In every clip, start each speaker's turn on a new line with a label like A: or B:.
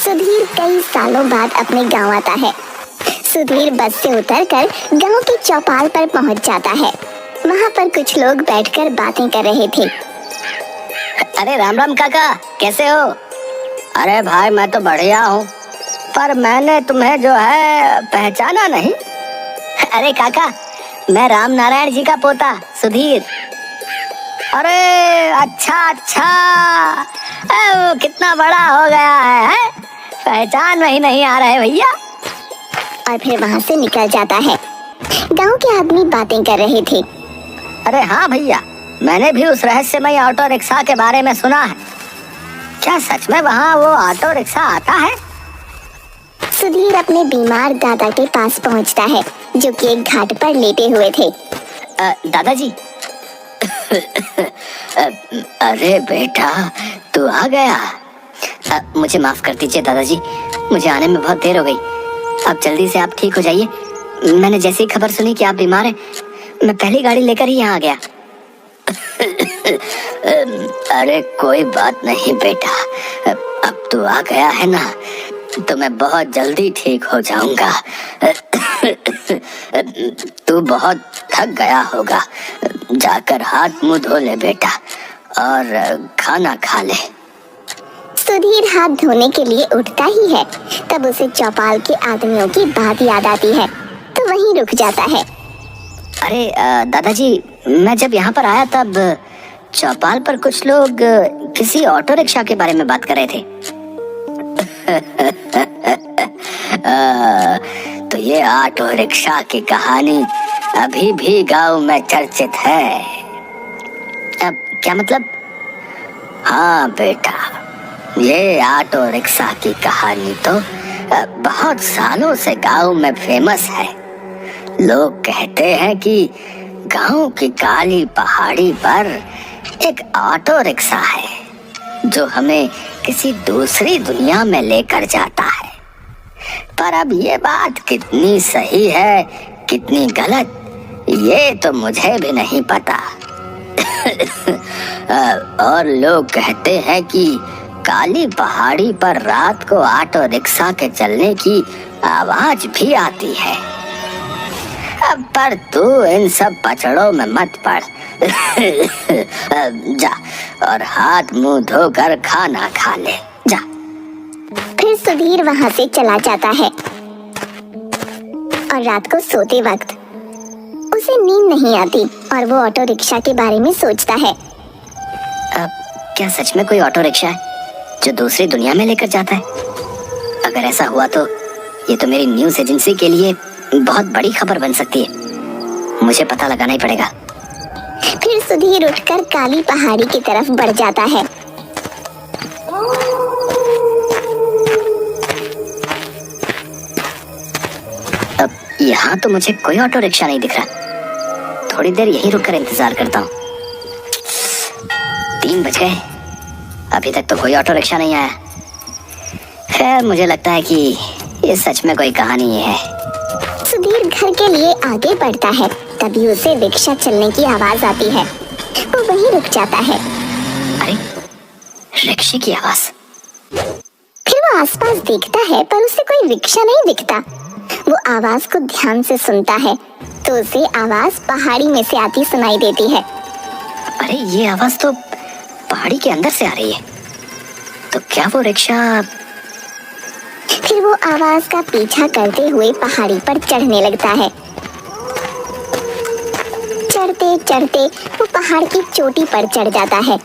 A: सुधीर कई सालों बाद अपने गांव आता है। सुधीर बस से उतरकर गांव की चौपाल पर पहुंच जाता है। वहां पर कुछ लोग बैठकर बातें कर रहे थे।
B: अरे राम राम काका, कैसे हो? अरे भाई मैं तो बढ़िया हूँ, पर मैंने तुम्हें जो है पहचाना नहीं। अरे काका, मैं राम नारायण जी का पोता सुधीर। अरे अच्छा, वो कितना बड़ा हो गया है? पहचान में ही नहीं आ रहा है भैया।
A: और फिर वहां से निकल जाता है। गांव के आदमी बातें कर रहे थे।
B: अरे हाँ भैया, मैंने भी उस रहस्यमय ऑटो रिक्शा के बारे में सुना है। क्या सच में वहाँ वो ऑटो रिक्शा आता है?
A: सुधीर अपने बीमार दादा के पास पहुंचता है, जो कि एक घाट पर लेटे हुए थे।
B: दादाजी। अरे बेटा, तू आ गया। मुझे माफ कर दीजिए दादाजी, मुझे आने में बहुत देर हो गई। अब जल्दी से आप ठीक हो जाइए। मैंने जैसे ही खबर सुनी कि आप बीमार हैं, मैं पहली गाड़ी लेकर ही यहाँ आ गया। अरे कोई बात नहीं बेटा, अब तू आ गया है ना, तो मैं बहुत जल्दी ठीक हो जाऊंगा। तू बहुत थक गया होगा, जाकर हाथ मुंह धो ले बेटा और खाना खा ले।
A: सुधीर हाथ धोने के लिए उठता ही है, तब उसे चौपाल के आदमियों की बात याद आती है, तो वहीं रुक जाता है।
B: अरे दादाजी, मैं जब यहाँ पर आया तब चौपाल पर कुछ लोग किसी ऑटो रिक्शा के बारे में बात कर रहे थे। तो ये ऑटो रिक्शा की कहानी अभी भी गांव में चर्चित है। अब क्या मतलब? हाँ बेटा, ये ऑटो रिक्शा की कहानी तो बहुत सालों से गांव में फेमस है। लोग कहते हैं कि गांव की काली पहाड़ी पर एक ऑटो रिक्शा है जो हमें किसी दूसरी दुनिया में लेकर जाता है। पर अब ये बात कितनी सही है, कितनी गलत, ये तो मुझे भी नहीं पता। और लोग कहते हैं कि काली पहाड़ी पर रात को ऑटो रिक्शा के चलने की आवाज भी आती है। अब पर तू इन सब पचड़ों में मत पड़। जा और हाथ मुंह धोकर खाना खा ले, जा।
A: फिर सुधीर वहां से चला जाता है और रात को सोते वक्त उसे नींद नहीं आती और वो ऑटो रिक्शा के बारे में सोचता है।
B: अब क्या सच में कोई ऑटो रिक्शा है जो दूसरी दुनिया में लेकर जाता है? अगर ऐसा हुआ तो ये तो मेरी न्यूज़ एजेंसी के लिए बहुत बड़ी खबर बन सकती है। मुझे पता लगाना ही पड़ेगा।
A: फिर सुधीर उठकर काली पहाड़ी की तरफ बढ़ जाता है।
B: अब यहाँ तो मुझे कोई ऑटो रिक्शा नहीं दिख रहा। थोड़ी देर यहीं रुककर इंतजार करता हूँ। 3 बज गए, अभी तक तो कोई ऑटो रिक्शा नहीं आया। खैर मुझे लगता है कि ये सच में कोई कहानी है।
A: सुधीर घर के लिए आगे बढ़ता है, तभी उसे रिक्शा चलने की आवाज आती है। वो वहीं रुक जाता है।
B: अरे रिक्शे की आवाज।
A: फिर वो आसपास देखता है, पर उसे कोई रिक्शा नहीं दिखता। वो आवाज को ध्यान से सुनता है तो उसे आवाज पहाड़ी में से आती सुनाई देती है।
B: अरे ये आवाज तो पहाड़ी के अंदर से आ रही है। तो क्या वो रिक्शा?
A: फिर वो आवाज का पीछा करते हुए पहाड़ी पर चढ़ने लगता है। चढ़ते चढ़ते वो पहाड़ की चोटी पर चढ़ जाता है।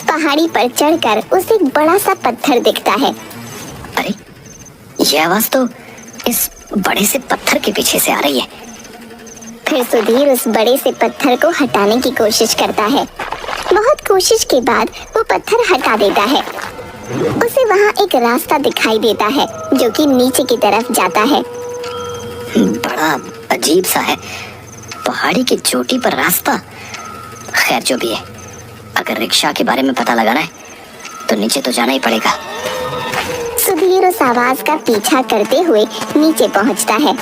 A: पहाड़ी पर चढ़कर उसे एक बड़ा सा पत्थर दिखता है।
B: अरे ये आवाज तो इस बड़े से पत्थर के पीछे से आ रही है।
A: फिर सुधीर उस बड़े से पत्थर को हटाने की कोशिश करता है। बहुत कोशिश के बाद वो पत्थर हटा देता है। उसे वहाँ एक रास्ता दिखाई देता है जो कि नीचे की तरफ जाता है।
B: बड़ा अजीब सा है, पहाड़ी की चोटी पर रास्ता। खैर जो भी है, अगर रिक्शा के बारे में पता लगाना है तो नीचे तो जाना ही पड़ेगा।
A: सुधीर उस आवाज का पीछा करते हुए नीचे पहुंचता है।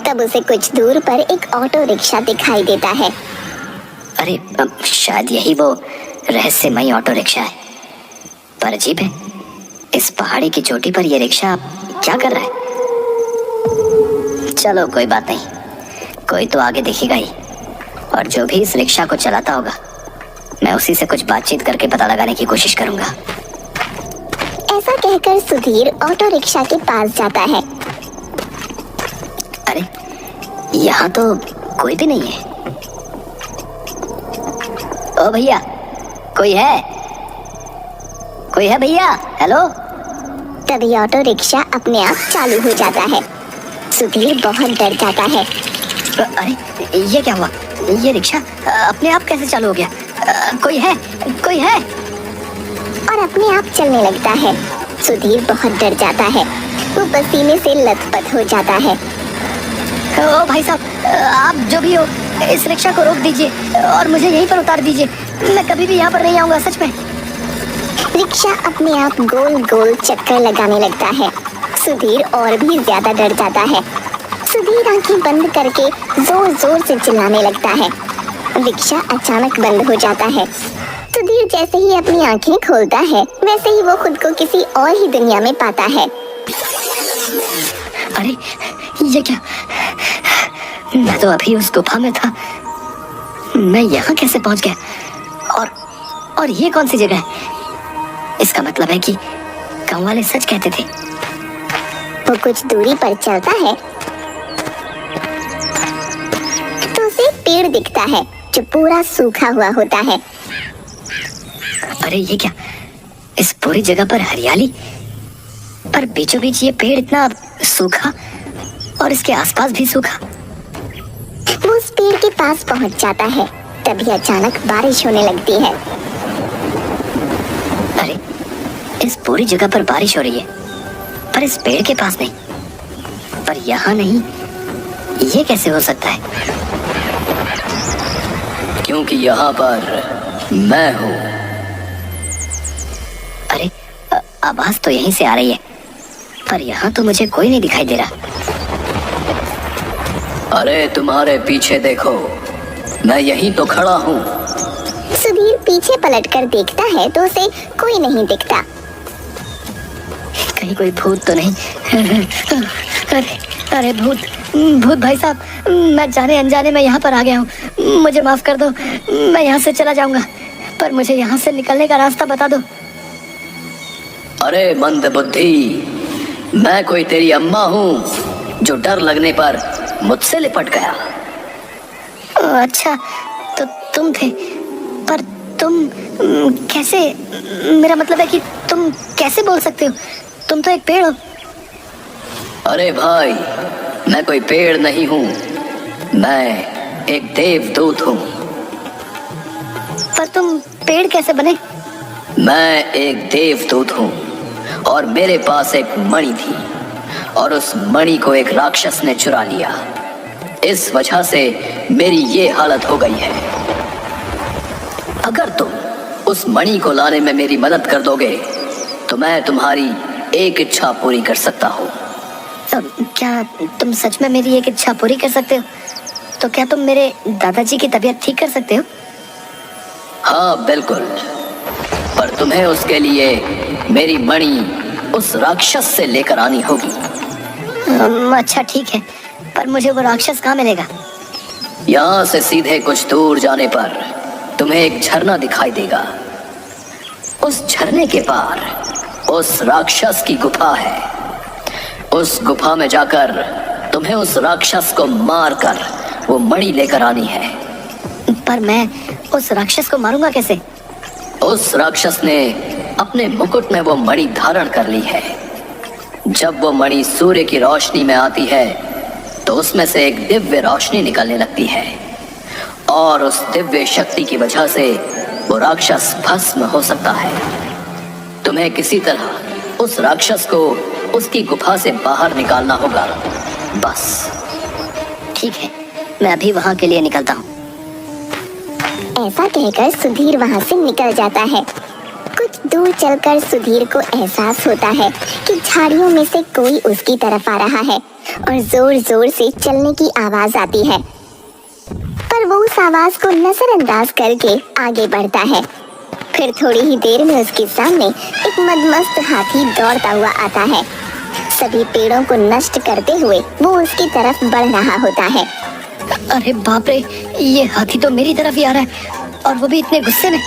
A: तब उसे कुछ दूर पर एक ऑटो रिक्शा दिखाई देता है।
B: अरे शायद यही वो रहस्यमयी ऑटो रिक्शा है। पर अजीब है, इस पहाड़ी की चोटी पर ये रिक्शा क्या कर रहा है? चलो कोई बात नहीं, कोई तो आगे दिखेगा ही, और जो भी इस रिक्शा को चलाता होगा मैं उसी से कुछ बातचीत करके पता लगाने की कोशिश करूंगा।
A: ऐसा कहकर सुधीर ऑटो रिक्शा के पास जाता है।
B: अरे यहाँ तो कोई भी नहीं है। ओ भैया, कोई है? कोई है भैया? हेलो?
A: तभी ऑटो रिक्शा अपने आप चालू हो जाता है। सुधीर बहुत डर जाता है।
B: अरे ये क्या हुआ? ये रिक्शा अपने आप कैसे चालू हो गया? कोई है? कोई है?
A: और अपने आप चलने लगता है। सुधीर बहुत डर जाता है, वो पसीने से लथपथ हो जाता है।
B: ओ भाई साहब, आप जो भी हो इस रिक्शा को रोक दीजिए और मुझे यहीं पर उतार दीजिए। मैं कभी भी यहाँ पर नहीं आऊंगा, सच में।
A: रिक्शा अपने आप गोल गोल चक्कर लगाने लगता है। सुधीर और भी ज्यादा डर जाता है। सुधीर आंखें बंद करके जोर जोर से चिल्लाने लगता है। रिक्शा अचानक बंद हो जाता है। सुधीर जैसे ही अपनी आंखें खोलता है वैसे ही वो खुद को किसी और ही दुनिया में पाता है।
B: अरे ये क्या? मैं तो अभी उस गुफा में था, मैं यहाँ कैसे पहुंच गया? और ये कौन सी जगह है? इसका मतलब है कि गांव वाले सच कहते थे।
A: वो कुछ दूरी पर चलता है तो उसे एक पेड़ दिखता है जो पूरा सूखा हुआ होता है।
B: अरे ये क्या? इस पूरी जगह पर हरियाली, पर बीचों बीच ये पेड़ इतना सूखा और इसके आसपास भी सूखा।
A: वो उस पेड़ के पास पहुंच जाता है। तभी अचानक बारिश होने लगती है।
B: अरे इस पूरी जगह पर बारिश हो रही है, पर इस पेड़ के पास नहीं। पर यहाँ नहीं, ये कैसे हो सकता है?
C: क्योंकि यहाँ पर मैं हूँ।
B: अरे आवाज तो यहीं से आ रही है, पर यहाँ तो मुझे कोई नहीं दिखाई दे रहा।
C: अरे तुम्हारे पीछे देखो, मैं यहीं तो खड़ा हूँ।
A: सुधीर पीछे पलटकर देखता है तो उसे कोई नहीं दिखता।
B: कहीं कोई भूत तो नहीं? अरे भूत भाई साहब, मैं जाने अनजाने में यहाँ पर आ गया हूँ, मुझे माफ कर दो। मैं यहाँ से चला जाऊंगा, पर मुझे यहाँ से निकलने का रास्ता बता दो।
C: अरे मंद बुद्धि, मैं कोई तेरी अम्मा हूँ जो डर लगने पर मुझसे लिपट गया।
B: अच्छा, तो तुम थे, पर तुम कैसे? मेरा मतलब है कि तुम कैसे बोल सकते हो? तुम तो एक पेड़ हो।
C: अरे भाई, मैं कोई पेड़ नहीं हूँ, मैं एक देवदूत हूँ।
B: पर तुम पेड़ कैसे बने?
C: मैं एक देवदूत हूँ और मेरे पास एक मणि थी, और उस मणि को एक राक्षस ने चुरा लिया। इस वजह से मेरी ये हालत हो गई है। अगर तुम उस मणि को लाने में मेरी मदद कर दोगे तो मैं तुम्हारी एक इच्छा पूरी कर सकता हूँ।
B: क्या तुम सच में मेरी एक इच्छा पूरी कर सकते हो? तो क्या तुम मेरे दादाजी की तबीयत ठीक कर सकते हो?
C: हाँ बिल्कुल, पर तुम्हें उसके लिए मेरी मणि उस राक्षस से लेकर आनी होगी।
B: अच्छा ठीक है, पर मुझे वो राक्षस कहाँ मिलेगा?
C: यहाँ से सीधे कुछ दूर जाने पर तुम्हें एक झरना दिखाई देगा। उस झरने के पार उस राक्षस की गुफा है। उस गुफा में जाकर तुम्हें उस राक्षस को मारकर वो मणि लेकर आनी है।
B: पर मैं उस राक्षस को मारूंगा कैसे?
C: उस राक्षस ने अपने मुकुट में वो मणि धारण कर ली है। जब वो मणि सूर्य की रोशनी में आती है तो उसमें से एक दिव्य रोशनी निकलने लगती है, और उस दिव्य शक्ति की वजह से वो राक्षस भस्म हो सकता है। तुम्हें किसी तरह उस राक्षस को उसकी गुफा से बाहर निकालना होगा, बस।
B: ठीक है, मैं अभी वहाँ के लिए निकलता हूँ।
A: ऐसा कहकर सुधीर वहाँ से निकल जाता है। कुछ दूर चलकर सुधीर को एहसास होता है कि झाड़ियों में से कोई उसकी तरफ आ रहा है और जोर जोर से चलने की आवाज आती है। पर पर वो उस आवाज को नजरअंदाज करके आगे बढ़ता है। फिर थोड़ी ही देर में उसके सामने एक मदमस्त हाथी दौड़ता हुआ आता है। सभी पेड़ों को नष्ट करते हुए वो उसकी तरफ बढ़ रहा होता है।
B: अरे बाप रे, ये हाथी तो मेरी तरफ ही आ रहा है और वो भी इतने गुस्से में।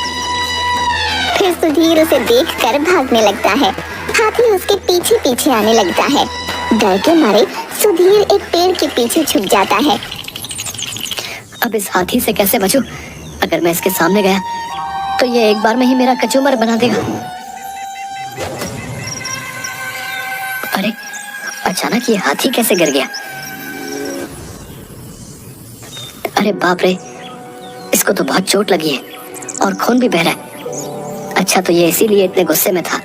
A: फिर सुधीर उसे देखकर भागने लगता है। हाथी उसके पीछे पीछे आने लगता है। डर के मारे सुधीर एक पेड़ के पीछे छुप जाता है।
B: अब इस हाथी से कैसे बचूं? अगर मैं इसके सामने गया तो ये एक बार में ही मेरा कचूमर बना देगा। अरे अचानक ये हाथी कैसे गिर गया? अरे बाप रे, इसको तो बहुत चोट लगी है और खून भी बह रहा है। अच्छा, तो ये इसीलिए इतने गुस्से में था।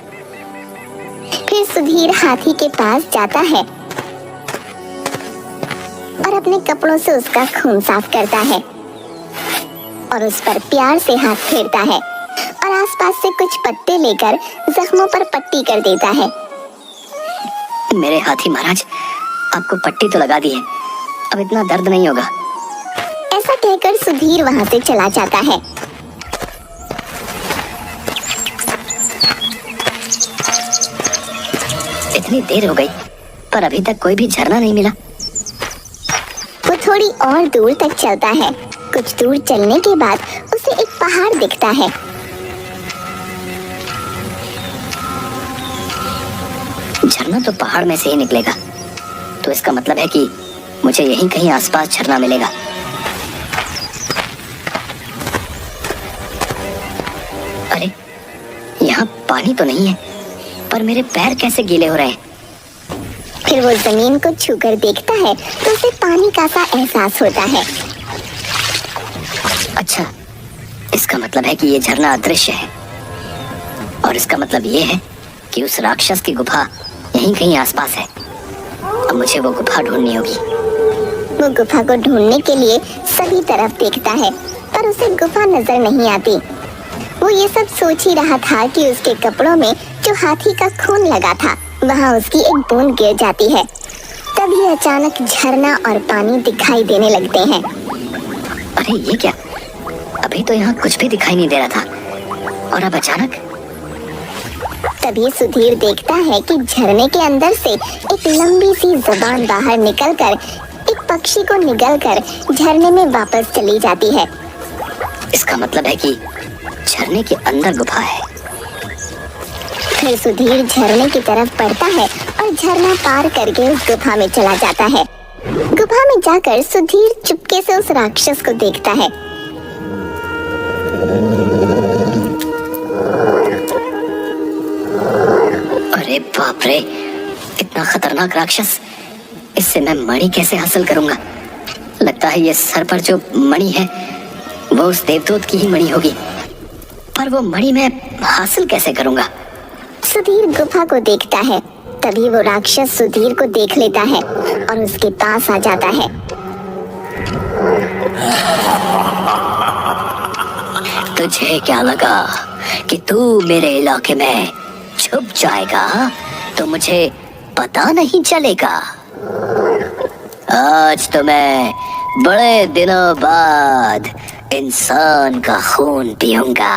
A: फिर सुधीर हाथी के पास जाता है और अपने कपड़ों से उसका खून साफ करता है और उस पर प्यार से हाथ फेरता है और आसपास से कुछ पत्ते लेकर जख्मों पर पट्टी कर देता है।
B: मेरे हाथी महाराज, आपको पट्टी तो लगा दी है, अब इतना दर्द नहीं होगा।
A: ऐसा कहकर सुधीर वहां से चला जाता है।
B: इतनी देर हो गई पर अभी तक कोई भी झरना नहीं मिला।
A: वो थोड़ी और दूर तक चलता है। कुछ दूर चलने के बाद उसे एक पहाड़ दिखता है।
B: झरना तो पहाड़ में से ही निकलेगा, तो इसका मतलब है कि मुझे यहीं कहीं आसपास झरना मिलेगा। अरे यहाँ पानी तो नहीं है, पर मेरे पैर कैसे गीले हो रहे हैं?
A: फिर वो जमीन को छूकर देखता है तो उसे पानी का सा एहसास होता है।
B: अच्छा, इसका मतलब है कि ये झरना अदृश्य है और इसका मतलब ये है कि उस राक्षस की गुफा यहीं कहीं आसपास है। अब मुझे वो गुफा ढूंढनी होगी।
A: वो गुफा को ढूंढने के लिए सभी तरफ देखता है पर उसे गुफा नजर नहीं आती। वो ये सब सोच ही रहा था कि उसके कपड़ों में जो हाथी का खून लगा था वहाँ उसकी एक बूंद गिर जाती है। तभी अचानक झरना और पानी दिखाई देने लगते हैं।
B: अरे ये क्या? अभी तो यहाँ कुछ भी दिखाई नहीं दे रहा था और अब अचानक।
A: तभी सुधीर देखता है कि झरने के अंदर से एक लंबी सी जबान बाहर निकलकर एक पक्षी को निगलकर झरने में वापस चली जाती है।
B: इसका मतलब है कि झरने के अंदर गुफा है।
A: फिर सुधीर झरने की तरफ बढ़ता है और झरना पार करके उस गुफा में चला जाता है। गुफा में जाकर सुधीर चुपके से उस राक्षस को देखता है।
B: अरे बाप रे, इतना खतरनाक राक्षस! इससे मैं मणि कैसे हासिल करूंगा? लगता है ये सर पर जो मणि है वो उस देवदूत की ही मणि होगी, पर वो मणि मैं हासिल कैसे करूंगा?
A: सुधीर गुफा को देखता है। तभी वो राक्षस सुधीर को देख लेता है और उसके पास आ जाता है।
B: तुझे क्या लगा कि तू मेरे इलाके में छुप जाएगा तो मुझे पता नहीं चलेगा? आज तो मैं बड़े दिनों बाद इंसान का खून पीऊंगा।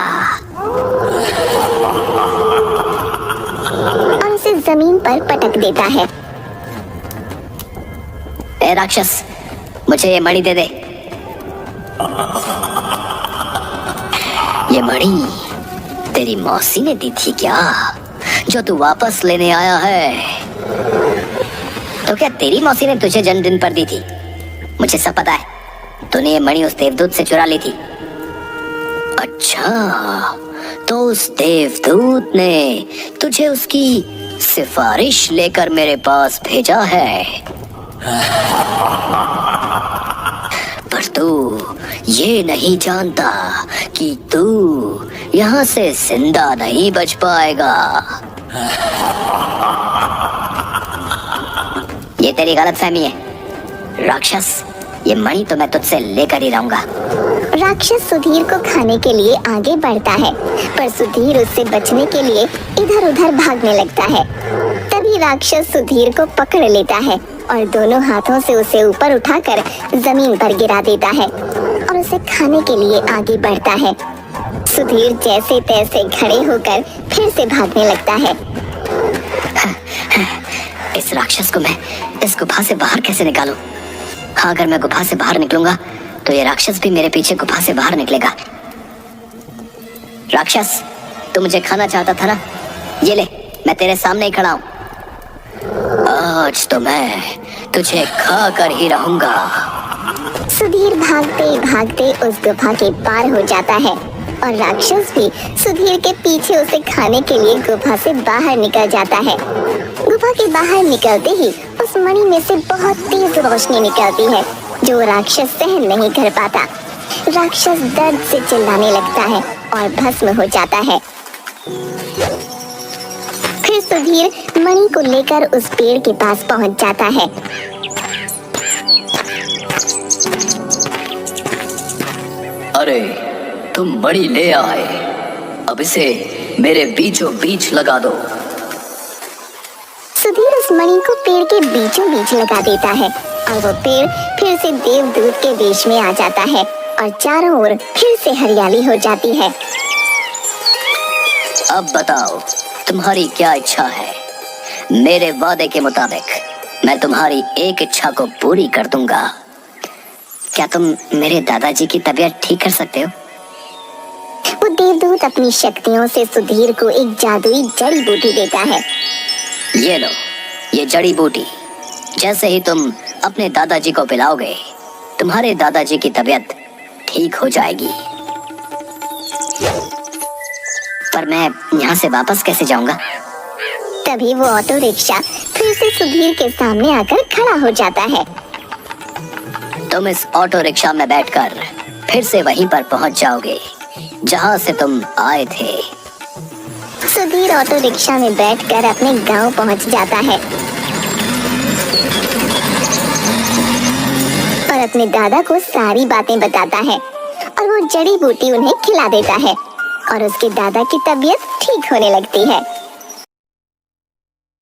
A: और उसे जमीन पर पटक देता है।
B: ए राक्षस, मुझे ये मणि दे दे। ये मणि तेरी मौसी ने दी थी क्या, जो तू वापस लेने आया है? तो क्या तेरी मौसी ने तुझे जन्मदिन पर दी थी? मुझे सब पता है। तूने ये मणि उस देवदूत से चुरा ली थी। अच्छा, तो उस देवदूत ने तुझे उसकी सिफारिश लेकर मेरे पास भेजा है। पर तू ये नहीं जानता कि तू यहाँ से जिंदा नहीं बच पाएगा। ये तेरी गलतफहमी है राक्षस। ये मणि तो मैं तुझसे लेकर ही रहूंगा।
A: राक्षस सुधीर को खाने के लिए आगे बढ़ता है पर सुधीर उससे बचने के लिए इधर उधर भागने लगता है। तभी राक्षस सुधीर को पकड़ लेता है और दोनों हाथों से उसे ऊपर उठाकर जमीन पर गिरा देता है और उस उसे खाने के लिए आगे बढ़ता है। सुधीर जैसे तैसे खड़े होकर फिर से भागने लगता है।
B: इस राक्षस को मैं इस गुफा से बाहर कैसे निकालूं? हाँ, अगर मैं गुफा से बाहर निकलूंगा तो ये राक्षस भी मेरे पीछे गुफा से बाहर निकलेगा। राक्षस, तू मुझे खाना चाहता था ना? ये ले, मैं तेरे सामने ही खड़ा हूं। आज तो मैं तुझे खा कर ही रहूंगा।
A: सुधीर भागते भागते उस गुफा के पार हो जाता है और राक्षस भी सुधीर के पीछे उसे खाने के लिए गुफा से बाहर निकल जाता है। गुफा के बाहर निकलते ही उस मणि में से बहुत तेज रोशनी निकलती है जो राक्षस सहन नहीं कर पाता। राक्षस दर्द से चिल्लाने लगता है और भस्म हो जाता है। फिर सुधीर मणि को लेकर उस पेड़ के पास पहुंच जाता है।
C: अरे, तुम मणि ले आए, अब इसे मेरे बीचों बीच लगा दो।
A: सुधीर उस मणि को पेड़ के बीचों बीच लगा देता है और वो पेड़ फिर से देवदूत के वेश में आ जाता है और चारों ओर फिर से हरियाली हो जाती है।
B: अब बताओ, तुम्हारी क्या इच्छा है? मेरे वादे के मुताबिक मैं तुम्हारी एक इच्छा को पूरी कर दूंगा। क्या तुम मेरे दादाजी की तबीयत ठीक कर सकते हो?
A: वो देवदूत अपनी शक्तियों से सुधीर को एक जादुई जड़ी बूटी देता है।
B: ये लो, ये जड़ी बूटी। जैसे ही तुम अपने दादाजी को पिलाओगे, तुम्हारे दादाजी की तबीयत ठीक हो जाएगी। पर मैं यहाँ से वापस कैसे जाऊंगा?
A: तभी वो ऑटो रिक्शा फिर से सुधीर के सामने आकर खड़ा हो जाता है।
B: तुम इस ऑटो रिक्शा में बैठकर फिर से वहीं पर पहुंच जाओगे जहां से तुम आए थे।
A: सुधीर ऑटो रिक्शा में बैठकर अपने गांव पहुंच जाता है और अपने दादा को सारी बातें बताता है और वो जड़ी बूटी उन्हें खिला देता है और उसके दादा की तबीयत ठीक होने लगती है।